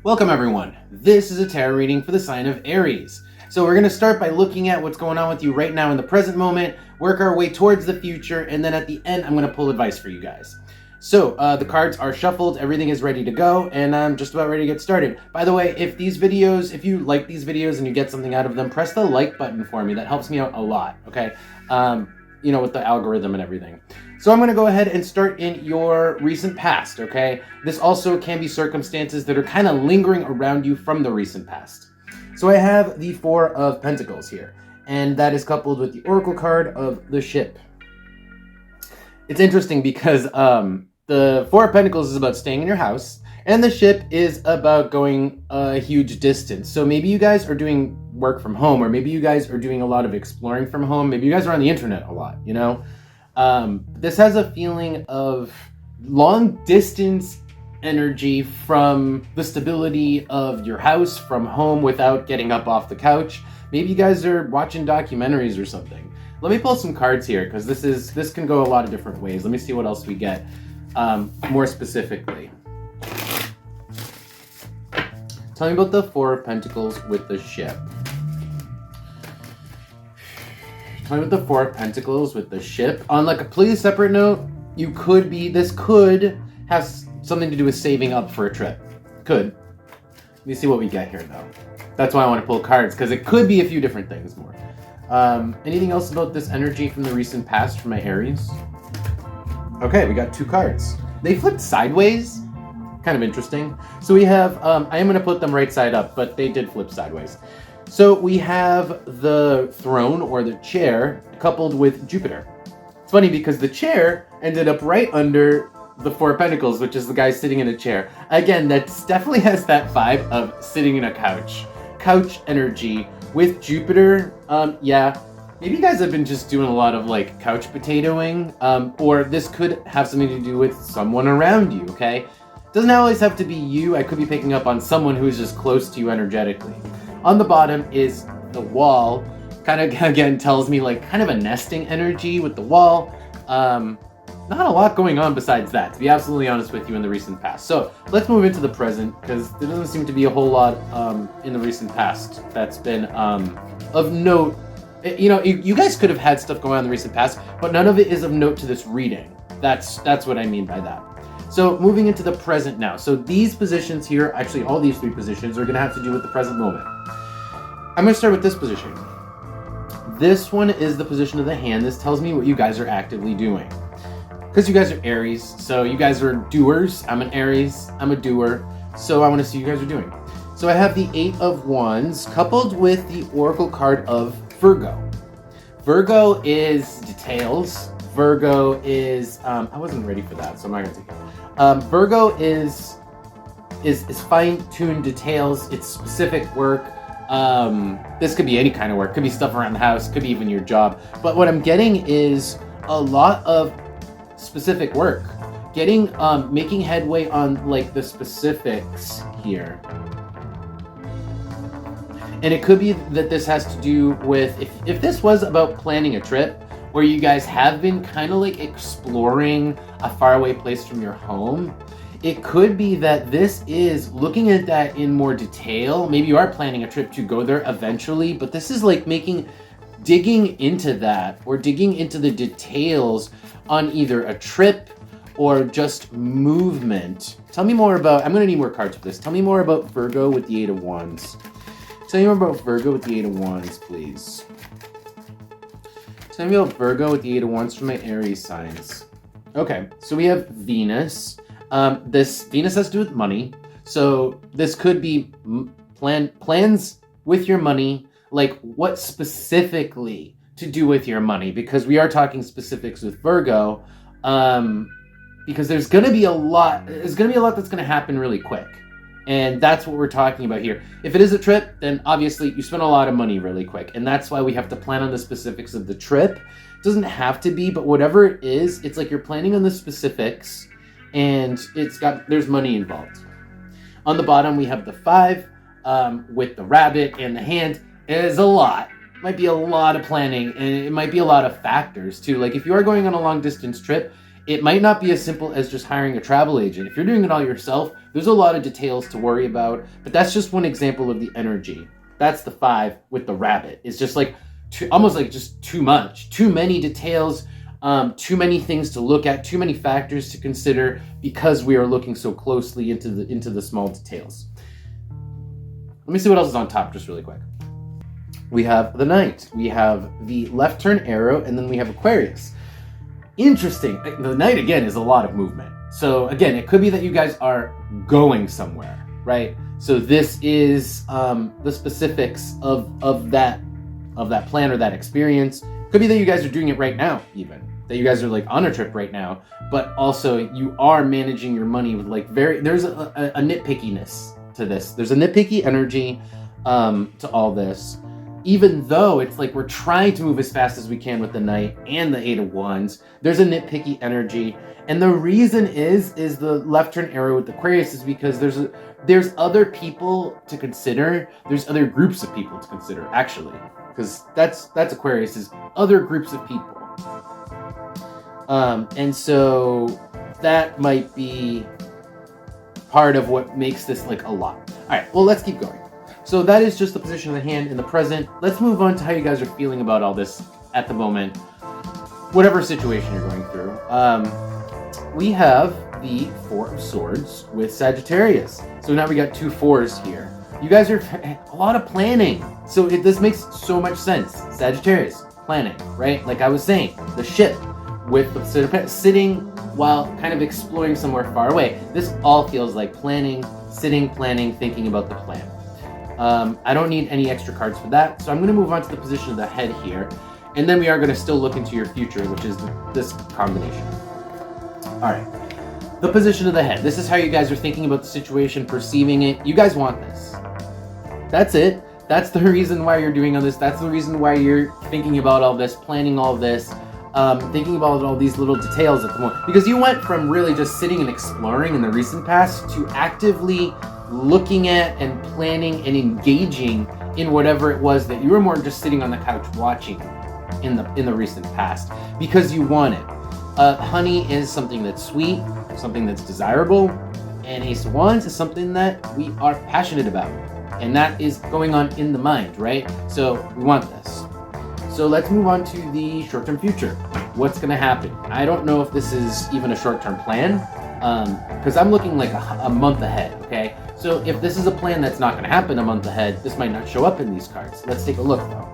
Welcome everyone. This is a tarot reading for the sign of Aries. So we're going to start by looking at what's going on with you right now in the present moment, work our way towards the future, and then at the end I'm going to pull advice for you guys. So the cards are shuffled, everything is ready to go, and I'm just about ready to get started. By the way, if you like these videos and you get something out of them, press the like button for me. That helps me out a lot, okay? With the algorithm and everything. So I'm going to go ahead and start in your recent past, okay? This also can be circumstances that are kind of lingering around you from the recent past. So I have the Four of Pentacles here, and that is coupled with the Oracle card of the Ship. It's interesting because the Four of Pentacles is about staying in your house, and the Ship is about going a huge distance. So maybe you guys are doing work from home, or maybe you guys are doing a lot of exploring from home. Maybe you guys are on the internet a lot, you know? This has a feeling of long distance energy from the stability of your house, from home, without getting up off the couch. Maybe you guys are watching documentaries or something. Let me pull some cards here, because this can go a lot of different ways. Let me see what else we get more specifically. Tell me about the Four of Pentacles with the Ship. Tell me about the Four of Pentacles with the Ship. On like a completely separate note, this could have something to do with saving up for a trip. Could. Let me see what we get here though. That's why I want to pull cards, because it could be a few different things more. Anything else about this energy from the recent past for my Aries? Okay, we got two cards. They flipped sideways. Kind of interesting. So we have, I am going to put them right side up, but they did flip sideways. So we have the throne, or the chair, coupled with Jupiter. It's funny because the chair ended up right under the Four of Pentacles, which is the guy sitting in a chair. Again, that definitely has that vibe of sitting in a couch. Couch energy with Jupiter. Yeah, maybe you guys have been just doing a lot of like couch potatoing, or this could have something to do with someone around you, okay? Doesn't always have to be you. I could be picking up on someone who's just close to you energetically. On the bottom is the wall. Kind of, again, tells me like kind of a nesting energy with the wall. Not a lot going on besides that, to be absolutely honest with you, in the recent past. So let's move into the present, because there doesn't seem to be a whole lot in the recent past that's been of note. You guys could have had stuff going on in the recent past, but none of it is of note to this reading. That's what I mean by that. So moving into the present now. So these positions here, actually all these three positions, are going to have to do with the present moment. I'm going to start with this position. This one is the position of the hand. This tells me what you guys are actively doing. Because you guys are Aries, so you guys are doers. I'm an Aries, I'm a doer, so I want to see what you guys are doing. So I have the Eight of Wands coupled with the Oracle card of Virgo. Virgo is details. Virgo is, I wasn't ready for that, so I'm not going to take it. Virgo is fine-tuned details. It's specific work. This could be any kind of work. Could be stuff around the house. Could be even your job. But what I'm getting is a lot of specific work. Making headway on like the specifics here. And it could be that this has to do with, if this was about planning a trip, where you guys have been kind of like exploring a faraway place from your home, it could be that this is looking at that in more detail. Maybe you are planning a trip to go there eventually, but this is like digging into that, or digging into the details on either a trip or just movement. Tell me more about, I'm going to need more cards for this. Tell me more about Virgo with the Eight of Wands. Tell me more about Virgo with the Eight of Wands, please. Tell me about Virgo with the Eight of Wands from my Aries signs. Okay, so we have Venus. This Venus has to do with money. So this could be plans with your money, like what specifically to do with your money, because we are talking specifics with Virgo. Because there's going to be a lot that's going to happen really quick. And that's what we're talking about here. If it is a trip, then obviously you spend a lot of money really quick. And that's why we have to plan on the specifics of the trip. It doesn't have to be, but whatever it is, it's like you're planning on the specifics, and there's money involved. On the bottom, we have the 5 with the rabbit and the hand. It is a lot. Might be a lot of planning, and it might be a lot of factors too. Like if you are going on a long distance trip, It might not be as simple as just hiring a travel agent. If you're doing it all yourself, there's a lot of details to worry about, but that's just one example of the energy. That's the 5 with the rabbit. It's just like almost like just too much, too many details, too many things to look at, too many factors to consider because we are looking so closely into the small details. Let me see what else is on top just really quick. We have the Knight, we have the left turn arrow, and then we have Aquarius. Interesting. The Knight, again, is a lot of movement. So again, it could be that you guys are going somewhere, right? So this is the specifics of that plan or that experience. Could be that you guys are doing it right now, even. That you guys are like on a trip right now, but also you are managing your money with like there's a nitpickiness to this. There's a nitpicky energy to all this. Even though it's like we're trying to move as fast as we can with the Knight and the 8 of Wands, there's a nitpicky energy. And the reason is the left turn arrow with Aquarius is because there's other people to consider. There's other groups of people to consider, actually. Because that's Aquarius, is other groups of people. And so that might be part of what makes this like a lot. All right, well, let's keep going. So that is just the position of the hand in the present. Let's move on to how you guys are feeling about all this at the moment, whatever situation you're going through. We have the 4 of Swords with Sagittarius. So now we got 2 4s here. You guys are a lot of planning. So this makes so much sense. Sagittarius, planning, right? Like I was saying, the ship with the sitting while kind of exploring somewhere far away. This all feels like planning, sitting, planning, thinking about the plan. I don't need any extra cards for that, so I'm going to move on to the position of the head here, and then we are going to still look into your future, which is this combination. All right, the position of the head. This is how you guys are thinking about the situation, perceiving it. You guys want this. That's it. That's the reason why you're doing all this. That's the reason why you're thinking about all this, planning all this, thinking about all these little details at the moment. Because you went from really just sitting and exploring in the recent past to actively looking at and planning and engaging in whatever it was that you were more just sitting on the couch watching in the recent past because you want it. Honey is something that's sweet, something that's desirable, and Ace of Wands is something that we are passionate about, and that is going on in the mind, right? So we want this. So let's move on to the short-term future. What's going to happen? I don't know if this is even a short-term plan, because I'm looking like a month ahead, okay? So if this is a plan that's not going to happen a month ahead, this might not show up in these cards. Let's take a look, though.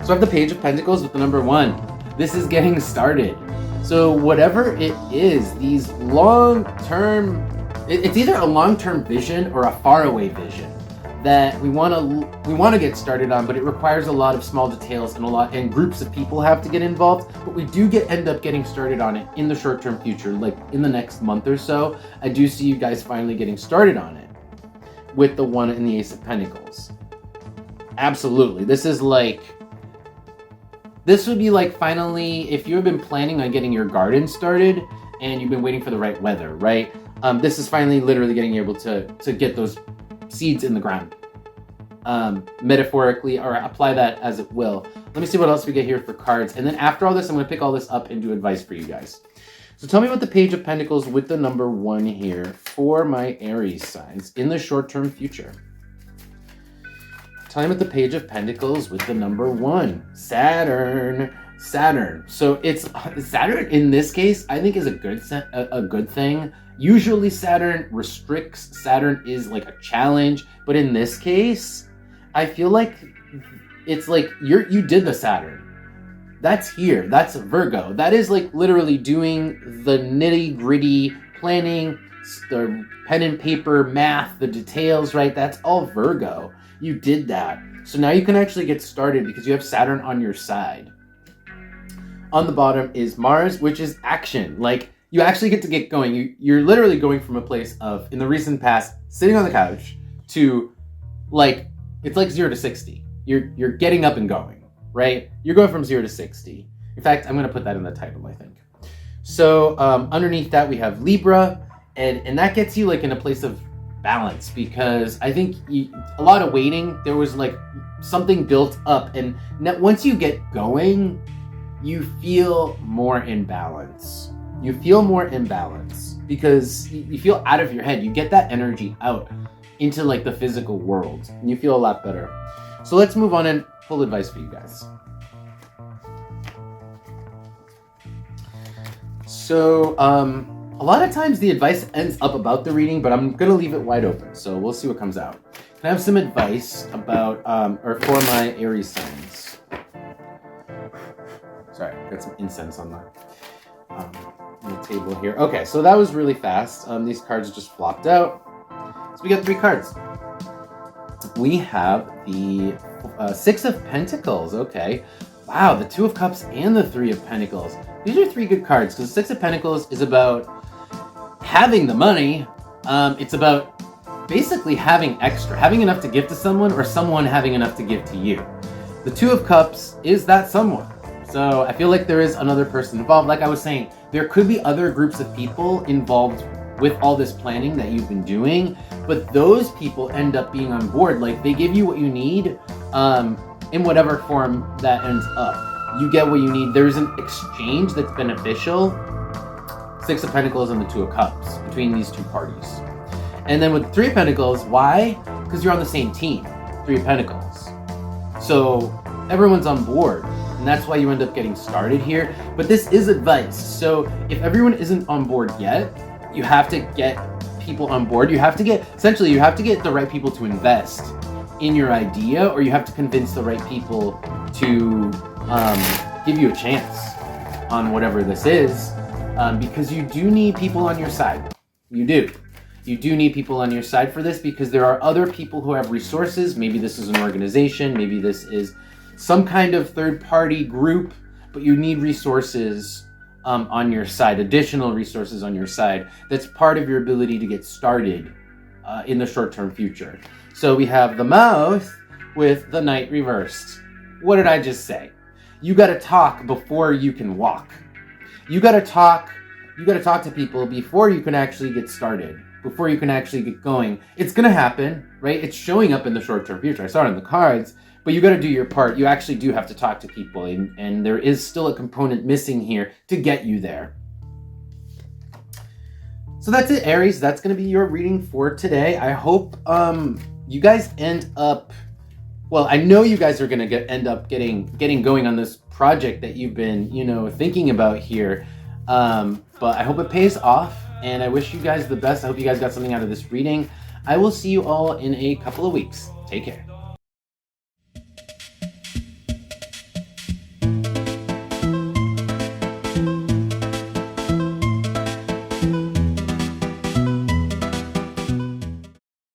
So I have the Page of Pentacles with the number 1. This is getting started. So whatever it is, these long-term... It's either a long-term vision or a faraway vision that we want to get started on, but it requires a lot of small details and groups of people have to get involved. But we do end up getting started on it in the short-term future, like in the next month or so. I do see you guys finally getting started on it with the 1 and the Ace of Pentacles. Absolutely, this would be like finally, if you've been planning on getting your garden started and you've been waiting for the right weather, right? This is finally literally getting able to get those seeds in the ground, metaphorically, or apply that as it will. Let me see what else we get here for cards, and then after all this, I'm going to pick all this up and do advice for you guys. So tell me about the Page of Pentacles with the number 1 here for my Aries signs in the short-term future. Tell me about the Page of Pentacles with the number 1, Saturn. So it's Saturn in this case, I think, is a good thing. Usually Saturn restricts. Saturn is like a challenge, but in this case, I feel like it's like you did the Saturn. That's here. That's Virgo. That is like literally doing the nitty-gritty planning, the pen and paper math, the details, right? That's all Virgo. You did that. So now you can actually get started because you have Saturn on your side. On the bottom is Mars, which is action. Like, you actually get to get going. You're literally going from a place of, in the recent past, sitting on the couch to, like, it's like 0 to 60. You're getting up and going, right? You're going from 0 to 60. In fact, I'm going to put that in the title, I think. So underneath that, we have Libra, and that gets you, like, in a place of balance, because I think a lot of waiting, there was, like, something built up, and now, once you get going, you feel more in balance. You feel more in balance because you feel out of your head. You get that energy out into like the physical world and you feel a lot better. So let's move on and pull advice for you guys. So a lot of times the advice ends up about the reading, but I'm gonna leave it wide open. So we'll see what comes out. Can I have some advice about or for my Aries signs? Sorry, got some incense on the table here. Okay, so that was really fast. These cards just flopped out. So we got 3 cards. We have the 6 of Pentacles. Okay. Wow, the 2 of Cups and the 3 of Pentacles. These are 3 good cards because the 6 of Pentacles is about having the money. It's about basically having extra, having enough to give to someone or someone having enough to give to you. The 2 of Cups is that someone. So I feel like there is another person involved. Like I was saying, there could be other groups of people involved with all this planning that you've been doing, but those people end up being on board. Like they give you what you need in whatever form that ends up. You get what you need. There's an exchange that's beneficial. 6 of Pentacles and the 2 of Cups between these 2 parties. And then with 3 of Pentacles, why? Because you're on the same team, 3 of Pentacles. So everyone's on board. And that's why you end up getting started here. But this is advice. So if everyone isn't on board yet, you have to get people on board. You have to get the right people to invest in your idea, or you have to convince the right people to give you a chance on whatever this is, because you do need people on your side. You do need people on your side for this, because there are other people who have resources. Maybe this is an organization, maybe this is some kind of third-party group, but you need resources on your side, additional resources on your side. That's part of your ability to get started in the short-term future. So we have the Mouth with the Knight reversed. What did I just say? You got to talk before you can walk. You got to talk to people before you can actually get started, before you can actually get going. It's going to happen, right? It's showing up in the short-term future. I saw it in the cards. But you got to do your part. You actually do have to talk to people, and there is still a component missing here to get you there. So that's it, Aries. That's going to be your reading for today. I hope you guys end up, well, I know you guys are going to end up getting going on this project that you've been, thinking about here. But I hope it pays off, and I wish you guys the best. I hope you guys got something out of this reading. I will see you all in a couple of weeks. Take care.